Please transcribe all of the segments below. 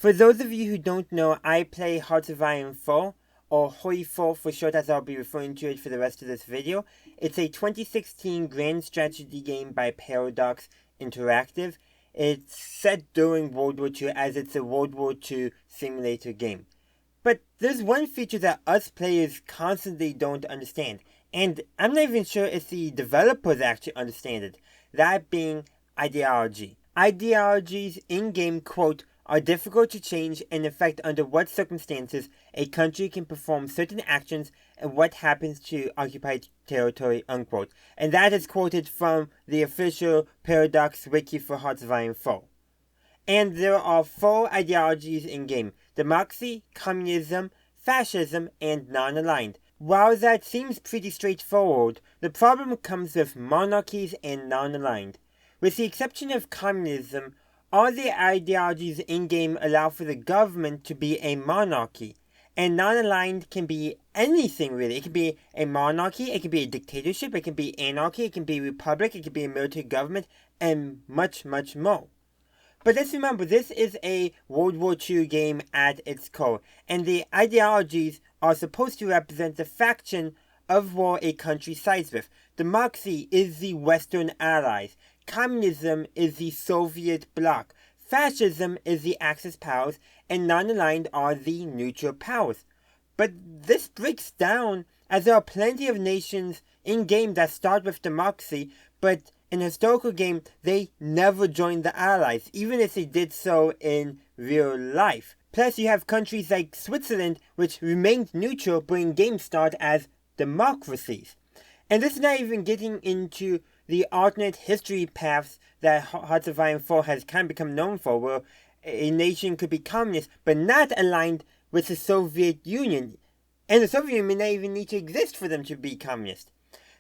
For those of you who don't know, I play Hearts of Iron 4, or HOI4 for short, as I'll be referring to it for the rest of this video. It's a 2016 grand strategy game by Paradox Interactive. It's set during World War II, as it's a World War II simulator game. But there's one feature that us players constantly don't understand, and I'm not even sure if the developers actually understand it, that being ideology. Ideologies in-game, quote, are difficult to change and affect under what circumstances a country can perform certain actions and what happens to occupied territory, unquote. And that is quoted from the official Paradox wiki for Hearts of Iron 4. And there are 4 ideologies in-game: democracy, communism, fascism, and non-aligned. While that seems pretty straightforward, the problem comes with monarchies and non-aligned. With the exception of communism, all the ideologies in-game allow for the government to be a monarchy, and non-aligned can be anything really. It can be a monarchy, it can be a dictatorship, it can be anarchy, it can be a republic, it can be a military government, and much, much more. But let's remember, this is a World War II game at its core, and the ideologies are supposed to represent the faction of war a country sides with. Democracy is the Western Allies. Communism is the Soviet bloc. Fascism is the Axis powers, and non-aligned are the neutral powers. But this breaks down, as there are plenty of nations in-game that start with democracy, but in a historical game, they never joined the Allies, even if they did so in real life. Plus, you have countries like Switzerland, which remained neutral but in game start as democracies. And this is not even getting into the alternate history paths that Hearts of Iron 4 has kind of become known for, where a nation could be communist, but not aligned with the Soviet Union. And the Soviet Union may not even need to exist for them to be communist.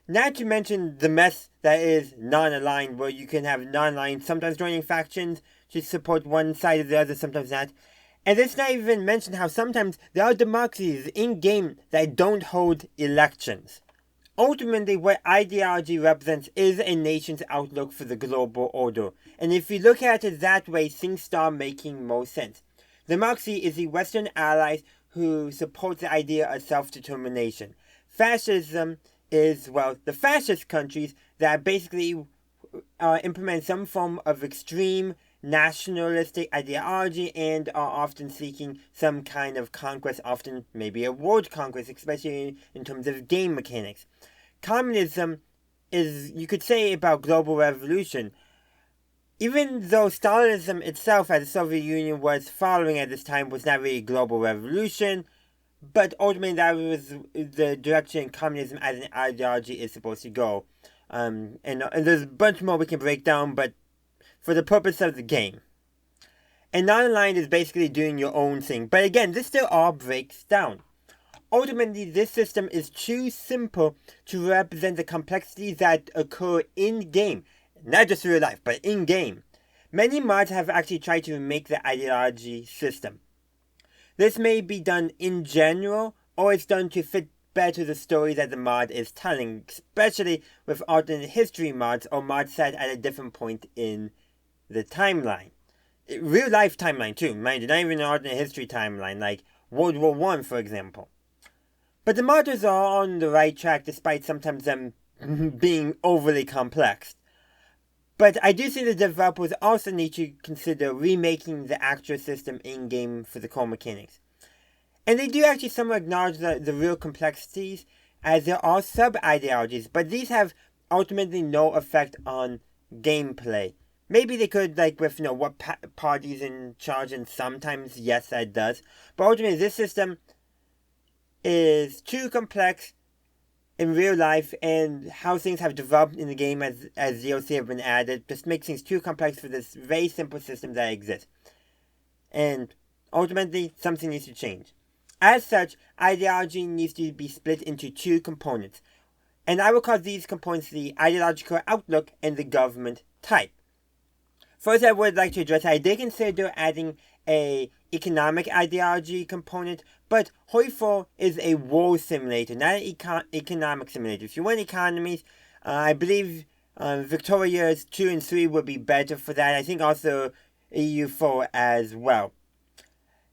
Not to mention the mess that is non-aligned, where you can have non-aligned, sometimes joining factions to support one side or the other, sometimes not. And let's not even mention how sometimes there are democracies in-game that don't hold elections. Ultimately, what ideology represents is a nation's outlook for the global order. And if you look at it that way, things start making more sense. Democracy is the Western Allies who support the idea of self-determination. Fascism is, well, the fascist countries that basically implement some form of extreme nationalistic ideology and are often seeking some kind of conquest, often maybe a world conquest, especially in terms of game mechanics. Communism is, you could say, about global revolution. Even though Stalinism itself, as the Soviet Union was following at this time, was not really global revolution, but ultimately that was the direction communism as an ideology is supposed to go. And there's a bunch more we can break down, but for the purpose of the game. And non-aligned is basically doing your own thing. But again, this still all breaks down. Ultimately, this system is too simple to represent the complexities that occur in-game. Not just real life, but in-game. Many mods have actually tried to make the ideology system. This may be done in general, or it's done to fit better the story that the mod is telling, especially with alternate history mods or mods set at a different point in the timeline. Real life timeline too, mind you, not even an alternate history timeline, like World War I, for example. But the modders are on the right track despite sometimes them being overly complex. But I do think the developers also need to consider remaking the actual system in-game for the core mechanics. And they do actually somewhat acknowledge the real complexities, as there are sub-ideologies, but these have ultimately no effect on gameplay. Maybe they could, like with, what party's in charge, and sometimes, yes, that does. But ultimately, this system is too complex in real life, and how things have developed in the game as DLC have been added just makes things too complex for this very simple system that exists. And ultimately, something needs to change. As such, ideology needs to be split into 2 components. And I will call these components the ideological outlook and the government type. First, I would like to address I did consider adding a economic ideology component, but HOI4 is a war simulator, not an economic simulator. If you want economies, I believe Victoria's 2 and 3 would be better for that. I think also EU4 as well.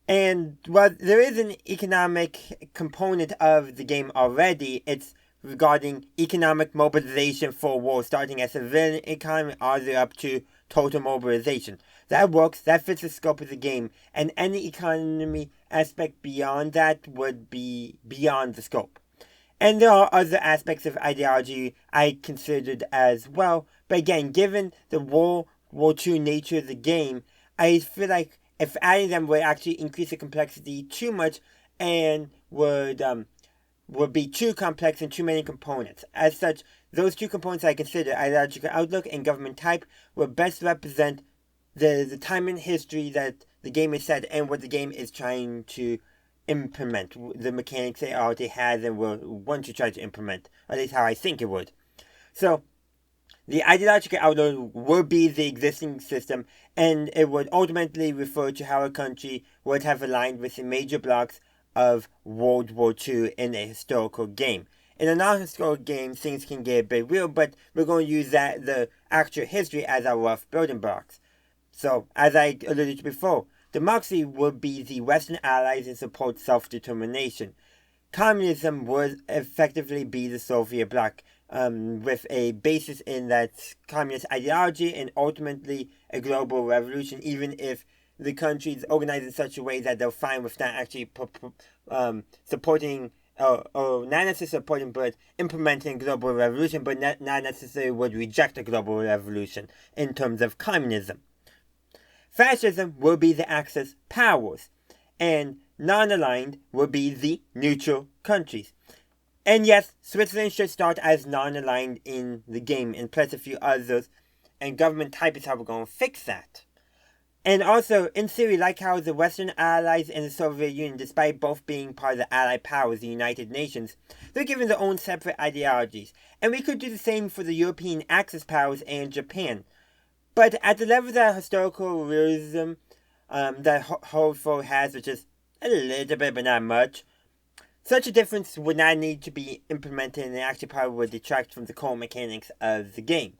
And while there is an economic component of the game already, it's regarding economic mobilization for war, starting as civilian economy all the way up to total mobilization. That works, that fits the scope of the game, and any economy aspect beyond that would be beyond the scope. And there are other aspects of ideology I considered as well, but again, given the World War II nature of the game, I feel like if adding them would actually increase the complexity too much and would be too complex and too many components. As such, those two components I consider, ideological outlook and government type, would best represent the time in history that the game is set and what the game is trying to implement, the mechanics they already has and will want to try to implement, at least how I think it would. So, the ideological outlook would be the existing system, and it would ultimately refer to how a country would have aligned with the major blocks of World War II in a historical game. In a non-historical game, things can get a bit weird, but we're going to use the actual history as our rough building blocks. So, as I alluded to before, democracy would be the Western allies and support self-determination. Communism would effectively be the Soviet bloc, with a basis in that communist ideology and ultimately a global revolution, even if the country is organized in such a way that they're fine with not actually supporting, or not necessarily supporting, but implementing global revolution, but not necessarily would reject a global revolution in terms of communism. Fascism will be the Axis powers, and non-aligned will be the neutral countries. And yes, Switzerland should start as non-aligned in the game, and plus a few others, and government type is how we're going to fix that. And also, in theory, like how the Western Allies and the Soviet Union, despite both being part of the Allied powers, the United Nations, they're given their own separate ideologies. And we could do the same for the European Axis powers and Japan. But at the level that historical realism that HOI4 has, which is a little bit but not much, such a difference would not need to be implemented and actually probably would detract from the core mechanics of the game.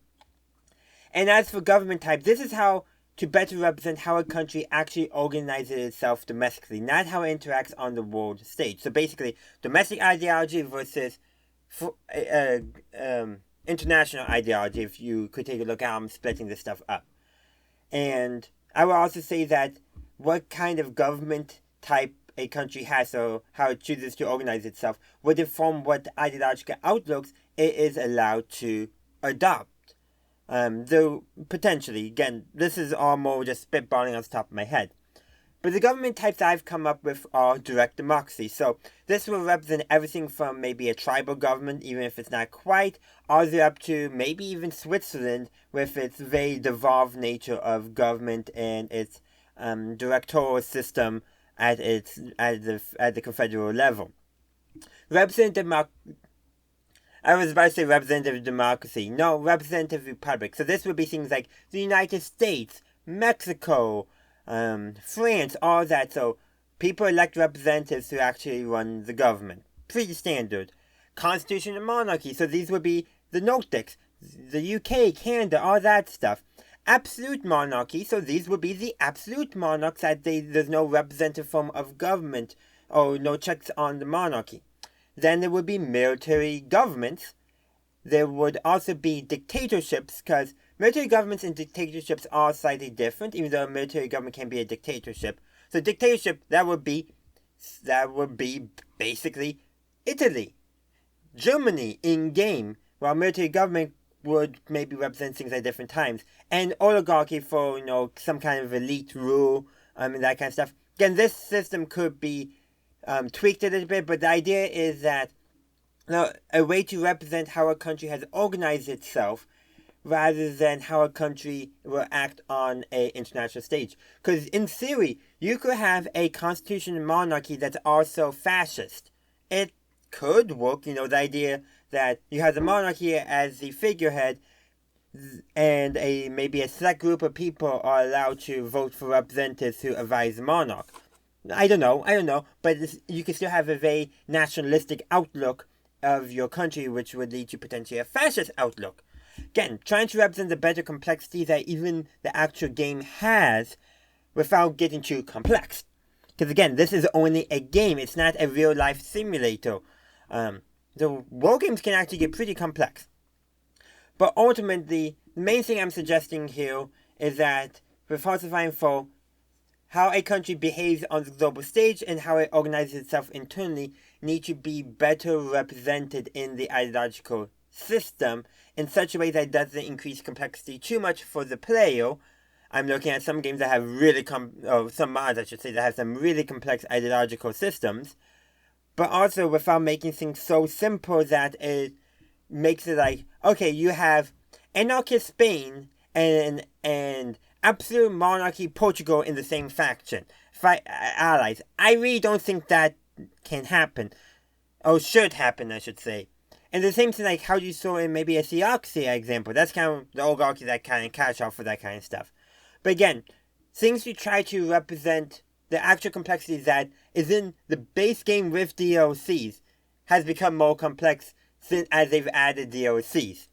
And as for government type, this is how to better represent how a country actually organizes itself domestically, not how it interacts on the world stage. So basically, domestic ideology versus international ideology, if you could take a look at how I'm splitting this stuff up. And I will also say that what kind of government type a country has, so how it chooses to organize itself, would inform what ideological outlooks it is allowed to adopt. Though potentially, again, this is all more just spitballing on the top of my head. But the government types I've come up with are direct democracy. So this will represent everything from maybe a tribal government, even if it's not quite, all the way up to maybe even Switzerland with its very devolved nature of government and its directorial system at the confederal level. I was about to say representative democracy. No, representative republic. So this would be things like the United States, Mexico, France, all that. So people elect representatives who actually run the government. Pretty standard. Constitution and monarchy. So these would be the Nordics, the UK, Canada, all that stuff. Absolute monarchy. So these would be the absolute monarchs that there's no representative form of government or no checks on the monarchy. Then there would be military governments. There would also be dictatorships, because military governments and dictatorships are slightly different, even though a military government can be a dictatorship. So dictatorship, that would be basically Italy, Germany in game, while military government would maybe represent things at different times. And oligarchy for, some kind of elite rule, and that kind of stuff. Again, this system could be tweaked a little bit, but the idea is that a way to represent how a country has organized itself rather than how a country will act on an international stage. Because in theory, you could have a constitution and monarchy that's also fascist. It could work, the idea that you have the monarchy as the figurehead and maybe a select group of people are allowed to vote for representatives who advise the monarch. I don't know, but you can still have a very nationalistic outlook of your country, which would lead to potentially a fascist outlook. Again, trying to represent the better complexity that even the actual game has without getting too complex. Because again, this is only a game. It's not a real-life simulator. The war games can actually get pretty complex. But ultimately, the main thing I'm suggesting here is that with Hearts of Iron 4, how a country behaves on the global stage and how it organizes itself internally need to be better represented in the ideological system in such a way that it doesn't increase complexity too much for the player. I'm looking at some games that have really some mods, I should say, that have some really complex ideological systems, but also without making things so simple that it makes it like, okay, you have anarchist Spain and absolute monarchy Portugal in the same faction, fight allies. I really don't think that can happen, or should happen, I should say. And the same thing, like how you saw in maybe a theocracy example. That's kind of the oligarchy that kind of catch off for that kind of stuff. But again, things you try to represent the actual complexity that is in the base game with DLCs has become more complex as they've added DLCs.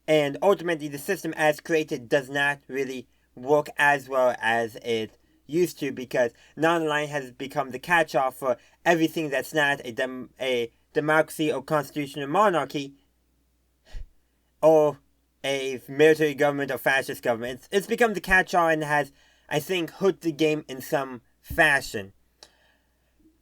And ultimately, the system as created does not really work as well as it used to, because non-aligned has become the catch-all for everything that's not a democracy or constitutional monarchy or a military government or fascist government. It's become the catch-all and has, I think, hooked the game in some fashion.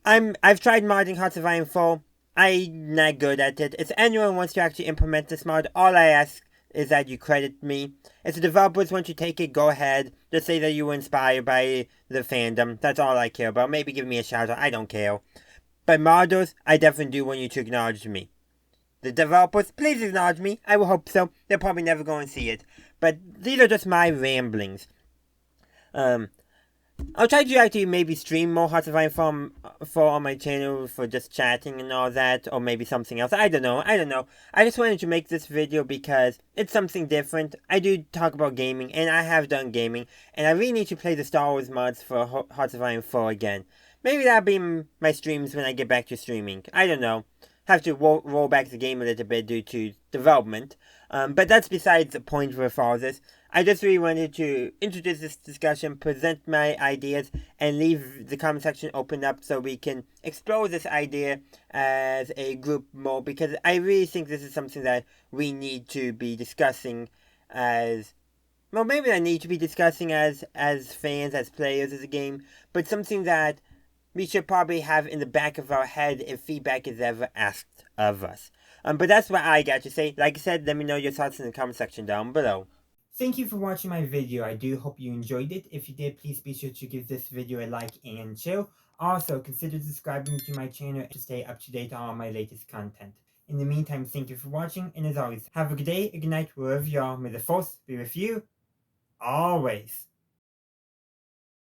I've tried modding Hearts of Iron 4. I'm not good at it. If anyone wants to actually implement this mod, all I ask is that you credit me. If the developers want to take it, go ahead. Just say that you were inspired by the fandom. That's all I care about. Maybe give me a shout out. I don't care. But modders, I definitely do want you to acknowledge me. The developers, please acknowledge me. I will hope so. They're probably never going to see it. But these are just my ramblings. I'll try to actually maybe stream more Hearts of Iron 4 on my channel for just chatting and all that, or maybe something else. I don't know. I just wanted to make this video because it's something different. I do talk about gaming, and I have done gaming, and I really need to play the Star Wars mods for Hearts of Iron 4 again. Maybe that'll be my streams when I get back to streaming. I don't know. Have to roll back the game a little bit due to development. But that's besides the point with all this. I just really wanted to introduce this discussion, present my ideas, and leave the comment section open up so we can explore this idea as a group more, because I really think this is something that we need to be discussing as, well, maybe not need to be discussing as fans, as players of the game, but something that we should probably have in the back of our head if feedback is ever asked of us. But that's what I got to say. Like I said, let me know your thoughts in the comment section down below. Thank you for watching my video. I do hope you enjoyed it. If you did, please be sure to give this video a like and share. Also, consider subscribing to my channel to stay up to date on all my latest content. In the meantime, thank you for watching, and as always, have a good day, a good night, wherever you are. May the Force be with you, always.